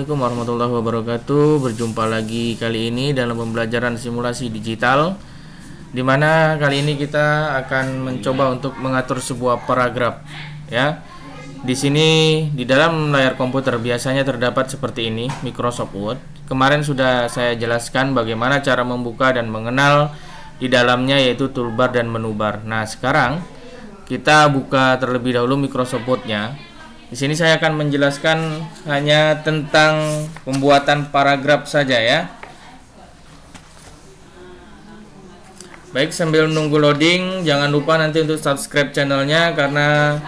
Assalamualaikum warahmatullahi wabarakatuh. Berjumpa lagi kali ini dalam pembelajaran simulasi digital, di mana kali ini kita akan mencoba untuk mengatur sebuah paragraf. Ya, di sini di dalam layar komputer biasanya terdapat seperti ini, Microsoft Word. Kemarin sudah saya jelaskan bagaimana cara membuka dan mengenal di dalamnya, yaitu toolbar dan menu bar. Nah, sekarang kita buka terlebih dahulu Microsoft Word-nya. Di sini saya akan menjelaskan hanya tentang pembuatan paragraf saja ya. Baik, sambil menunggu loading, jangan lupa nanti untuk subscribe channelnya karena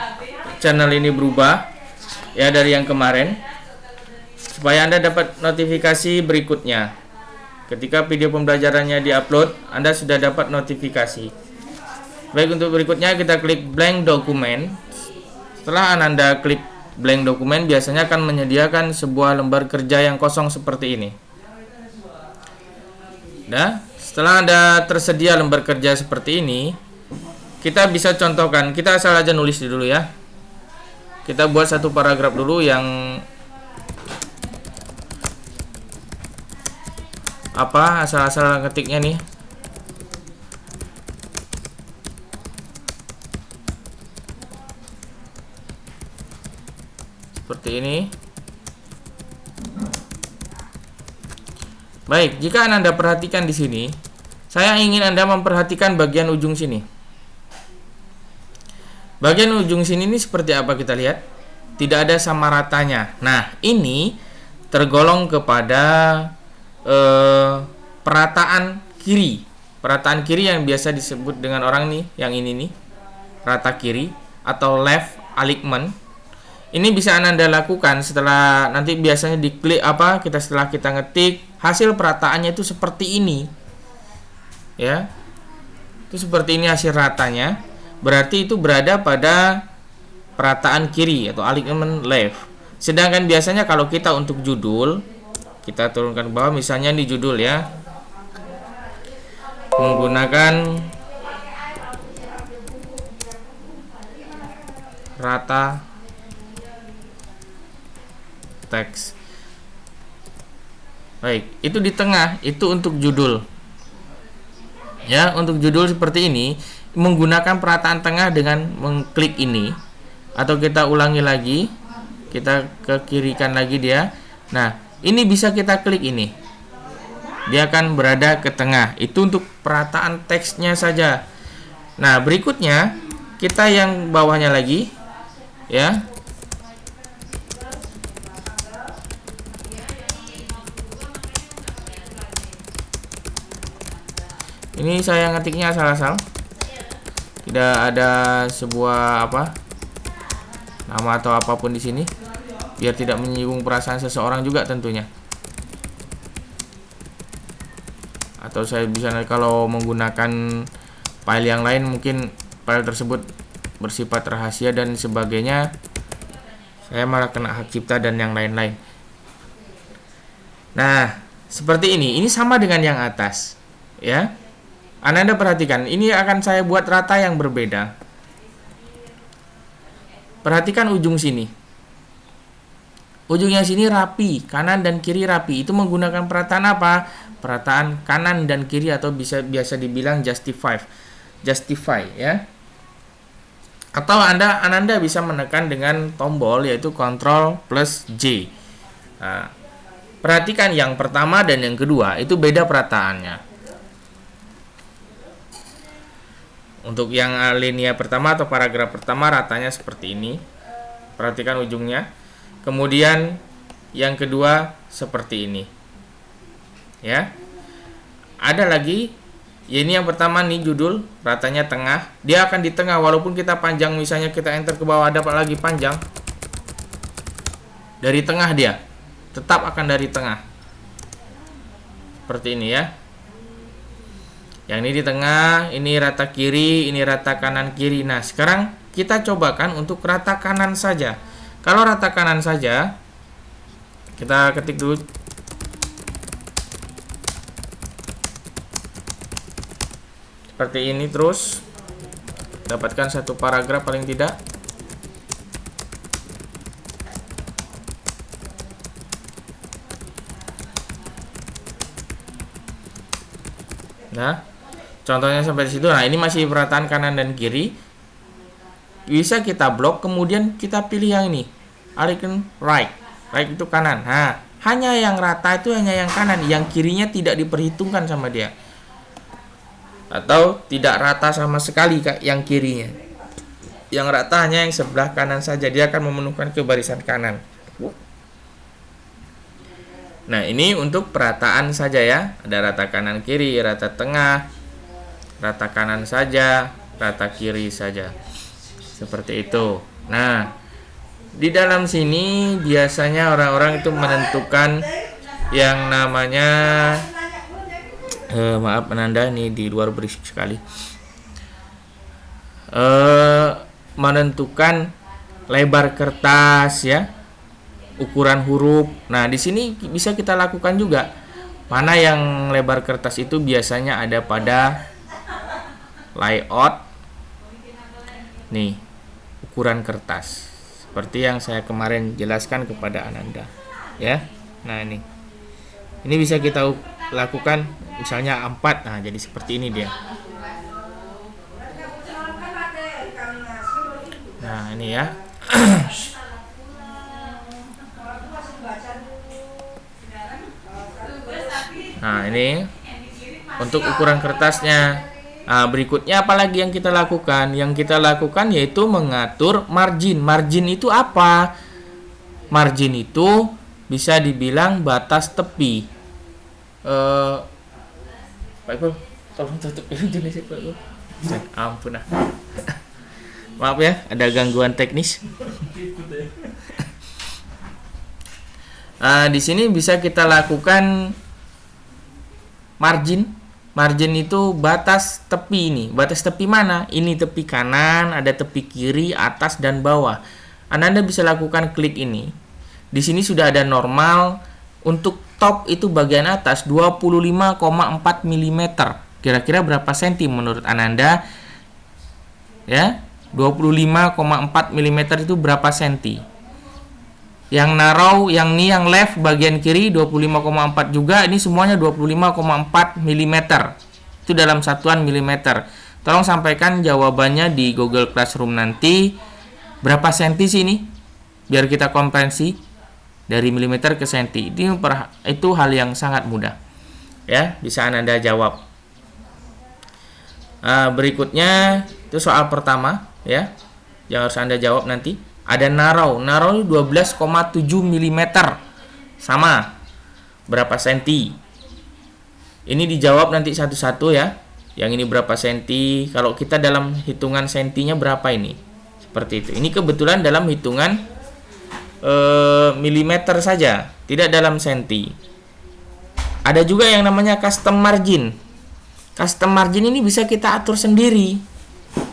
channel ini berubah ya dari yang kemarin, supaya Anda dapat notifikasi berikutnya. Ketika video pembelajarannya diupload, Anda sudah dapat notifikasi. Baik, untuk berikutnya kita klik blank document. Setelah Anda klik blank dokumen, biasanya akan menyediakan sebuah lembar kerja yang kosong seperti ini. Nah, setelah Anda tersedia lembar kerja seperti ini, kita bisa contohkan. Kita asal aja nulis dulu ya. Kita buat satu paragraf dulu yang asal-asal ketiknya nih. Seperti ini. Baik, jika Anda perhatikan di sini, saya ingin Anda memperhatikan bagian ujung sini. Bagian ujung sini ini seperti apa kita lihat? Tidak ada sama ratanya. Nah, ini tergolong kepada perataan kiri. Perataan kiri yang biasa disebut dengan orang nih, yang ini nih, rata kiri atau left alignment. Ini bisa Anda lakukan setelah nanti biasanya diklik setelah kita ngetik, hasil perataannya itu seperti ini. Ya. Itu seperti ini hasil ratanya. Berarti itu berada pada perataan kiri atau alignment left. Sedangkan biasanya kalau kita untuk judul, kita turunkan ke bawah, misalnya di judul ya. Menggunakan rata teks. Baik, itu di tengah, itu untuk judul. Ya, untuk judul seperti ini menggunakan perataan tengah dengan mengklik ini, atau kita ulangi lagi, kita ke kirikan lagi dia. Nah, ini bisa kita klik ini. Dia akan berada ke tengah. Itu untuk perataan teksnya saja. Nah, berikutnya kita yang bawahnya lagi ya. Ini saya ngetiknya asal-asal. Tidak ada sebuah nama atau apapun di sini, biar tidak menyinggung perasaan seseorang juga tentunya. Atau saya bisa, kalau menggunakan file yang lain, mungkin file tersebut bersifat rahasia dan sebagainya, saya malah kena hak cipta dan yang lain-lain. Nah, seperti ini. Ini sama dengan yang atas ya. Anda perhatikan, ini akan saya buat rata yang berbeda. Perhatikan ujung sini. Ujungnya sini rapi, kanan dan kiri rapi. Itu menggunakan perataan apa? Perataan kanan dan kiri, atau biasa dibilang justify ya. Atau Anda bisa menekan dengan tombol, yaitu Ctrl plus J. Nah, perhatikan yang pertama dan yang kedua itu beda perataannya. Untuk yang alinea pertama atau paragraf pertama ratanya seperti ini. Perhatikan ujungnya. Kemudian yang kedua seperti ini. Ya. Ada lagi. Ya, ini yang pertama nih, judul, ratanya tengah. Dia akan di tengah walaupun kita panjang, misalnya kita enter ke bawah dapat lagi panjang. Dari tengah dia. Tetap akan dari tengah. Seperti ini ya. Yang ini di tengah, ini rata kiri, ini rata kanan kiri. Nah, sekarang kita cobakan untuk rata kanan saja. Kalau rata kanan saja, kita ketik dulu. Seperti ini terus. Dapatkan satu paragraf paling tidak. Nah, contohnya sampai situ. Nah, ini masih perataan kanan dan kiri. Bisa kita blok, kemudian kita pilih yang ini, align right. Right itu kanan. Nah, hanya yang rata itu hanya yang kanan, yang kirinya tidak diperhitungkan sama dia. Atau tidak rata sama sekali yang kirinya. Yang rata hanya yang sebelah kanan saja, dia akan memenuhkan ke barisan kanan. Nah, ini untuk perataan saja ya. Ada rata kanan kiri, rata tengah, rata kanan saja, rata kiri saja. Seperti itu. Nah, di dalam sini biasanya orang-orang itu menentukan yang namanya maaf Ananda, ini di luar berisik sekali. Menentukan lebar kertas ya, ukuran huruf. Nah, di sini bisa kita lakukan juga. Mana yang lebar kertas itu biasanya ada pada layout. Nih, ukuran kertas. Seperti yang saya kemarin jelaskan kepada Ananda, ya. Nah, ini. Ini bisa kita lakukan misalnya A4. Nah, jadi seperti ini dia. Nah, ini ya. Nah, ini untuk ukuran kertasnya. Nah, berikutnya apalagi yang kita lakukan? Yang kita lakukan yaitu mengatur margin. Margin itu apa? Margin itu bisa dibilang batas tepi. Pak Iqbal, tolong tutup Indonesia Pak Iqbal. Ampun ah. Maaf ya, ada gangguan teknis. Di sini bisa kita lakukan margin. Margin itu batas tepi ini. Batas tepi mana? Ini tepi kanan, ada tepi kiri, atas dan bawah. Anda bisa lakukan klik ini. Di sini sudah ada normal. Untuk top itu bagian atas 25,4 mm. Kira-kira berapa senti menurut Ananda? Ya, 25,4 mm itu berapa senti? Yang narrow, yang ini yang left bagian kiri 25,4 juga, ini semuanya 25,4 mm. Itu dalam satuan milimeter. Tolong sampaikan jawabannya di Google Classroom nanti. Berapa senti sih ini? Biar kita komprehensif dari milimeter ke senti. Itu hal yang sangat mudah. Ya, bisa Anda jawab. Berikutnya itu soal pertama ya, yang harus Anda jawab nanti. Ada narrow 12,7 mm. Sama. Berapa senti? Ini dijawab nanti satu-satu ya. Yang ini berapa senti? Kalau kita dalam hitungan sentinya berapa ini? Seperti itu. Ini kebetulan dalam hitungan milimeter saja, tidak dalam senti. Ada juga yang namanya custom margin. Custom margin ini bisa kita atur sendiri.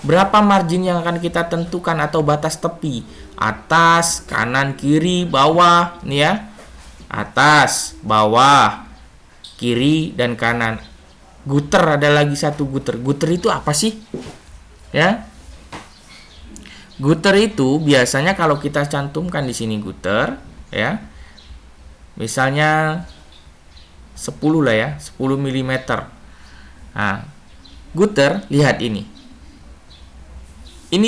Berapa margin yang akan kita tentukan atau batas tepi? Atas, kanan, kiri, bawah, nih ya. Atas, bawah, kiri dan kanan. Gutter, ada lagi satu gutter. Gutter itu apa sih? Ya. Gutter itu biasanya kalau kita cantumkan di sini gutter ya. Misalnya 10 lah ya, 10 mm. Nah, gutter, lihat ini. Ini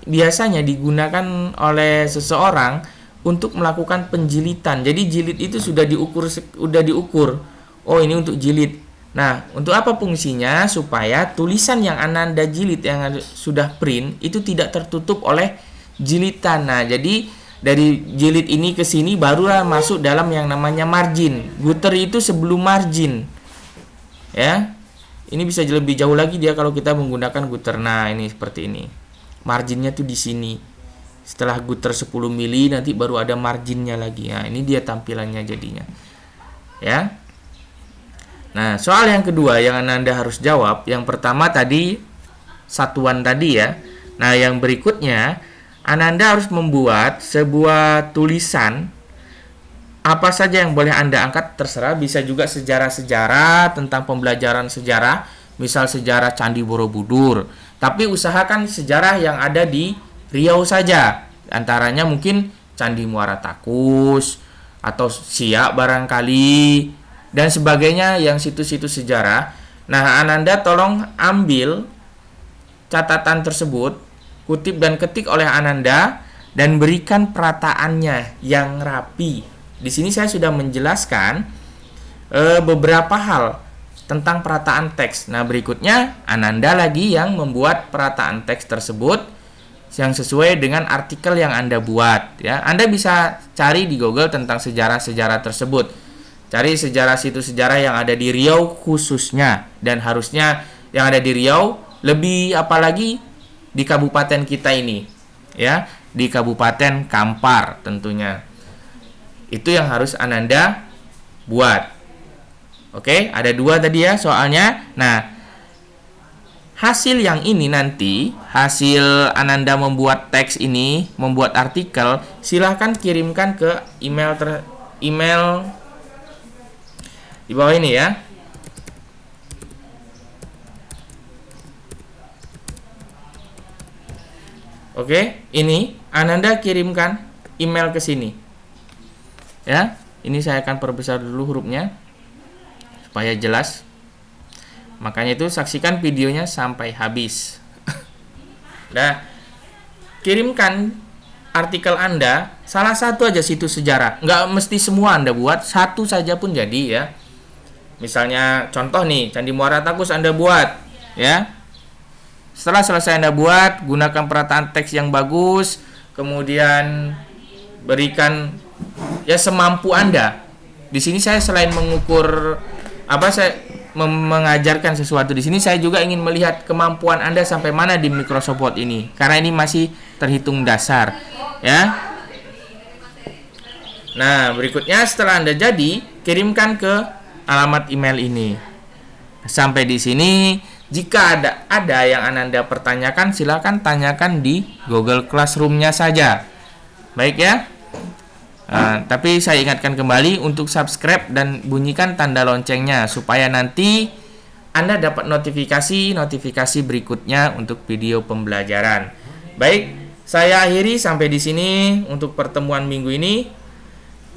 biasanya digunakan oleh seseorang untuk melakukan penjilitan. Jadi jilid itu sudah diukur. Oh, ini untuk jilid. Nah, untuk apa fungsinya? Supaya tulisan yang Ananda jilid yang sudah print itu tidak tertutup oleh jilitan. Nah, jadi dari jilid ini ke sini barulah masuk dalam yang namanya margin. Gutter itu sebelum margin. Ya. Ini bisa lebih jauh lagi dia kalau kita menggunakan gutter. Nah, ini seperti ini. Marginnya tuh di sini. Setelah gutter 10 mili nanti baru ada marginnya lagi. Nah, ini dia tampilannya jadinya. Ya. Nah, soal yang kedua yang Anda harus jawab, yang pertama tadi satuan tadi ya. Nah, yang berikutnya Anda harus membuat sebuah tulisan. Apa saja yang boleh Anda angkat terserah, bisa juga sejarah-sejarah tentang pembelajaran sejarah, misal sejarah Candi Borobudur. Tapi usahakan sejarah yang ada di Riau saja. Antaranya mungkin Candi Muara Takus atau Siak barangkali dan sebagainya, yang situs-situs sejarah. Nah, Ananda tolong ambil catatan tersebut, kutip dan ketik oleh Ananda, dan berikan perataannya yang rapi. Di sini saya sudah menjelaskan beberapa hal tentang perataan teks. Nah, berikutnya Ananda lagi yang membuat perataan teks tersebut yang sesuai dengan artikel yang Anda buat, ya. Anda bisa cari di Google tentang sejarah-sejarah tersebut. Cari sejarah situs sejarah yang ada di Riau khususnya, dan harusnya yang ada di Riau, lebih apalagi di kabupaten kita ini, ya, di Kabupaten Kampar tentunya. Itu yang harus Ananda buat. Oke, ada 2 tadi ya soalnya. Nah, hasil yang ini nanti, hasil Ananda membuat teks ini, membuat artikel, silahkan kirimkan ke email di bawah ini ya. Oke, ini Ananda kirimkan email ke sini. Ya, ini saya akan perbesar dulu hurufnya supaya jelas. Makanya itu saksikan videonya sampai habis. Nah, kirimkan artikel Anda, salah satu aja situs sejarah. Nggak mesti semua Anda buat, satu saja pun jadi ya. Misalnya contoh nih, Candi Muara Takus Anda buat, ya. Setelah selesai Anda buat, gunakan perataan teks yang bagus, kemudian berikan ya semampu Anda. Di sini saya selain mengukur saya mengajarkan sesuatu, di sini saya juga ingin melihat kemampuan Anda sampai mana di Microsoft Word ini, karena ini masih terhitung dasar, ya. Nah, berikutnya setelah Anda jadi, kirimkan ke alamat email ini. Sampai di sini, jika ada yang Ananda pertanyakan, silakan tanyakan di Google Classroom-nya saja. Baik ya. Tapi saya ingatkan kembali untuk subscribe dan bunyikan tanda loncengnya supaya nanti Anda dapat notifikasi berikutnya untuk video pembelajaran. Baik, saya akhiri sampai di sini untuk pertemuan minggu ini.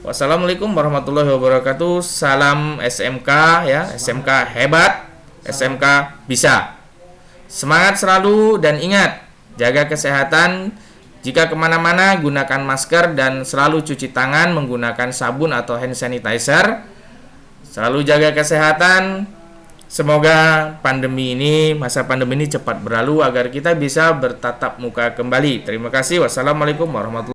Wassalamualaikum warahmatullahi wabarakatuh. Salam SMK ya, SMK hebat, SMK bisa. Semangat selalu dan ingat, jaga kesehatan. Jika kemana-mana, gunakan masker dan selalu cuci tangan menggunakan sabun atau hand sanitizer. Selalu jaga kesehatan. Semoga masa pandemi ini cepat berlalu agar kita bisa bertatap muka kembali. Terima kasih. Wassalamualaikum warahmatullahi wabarakatuh.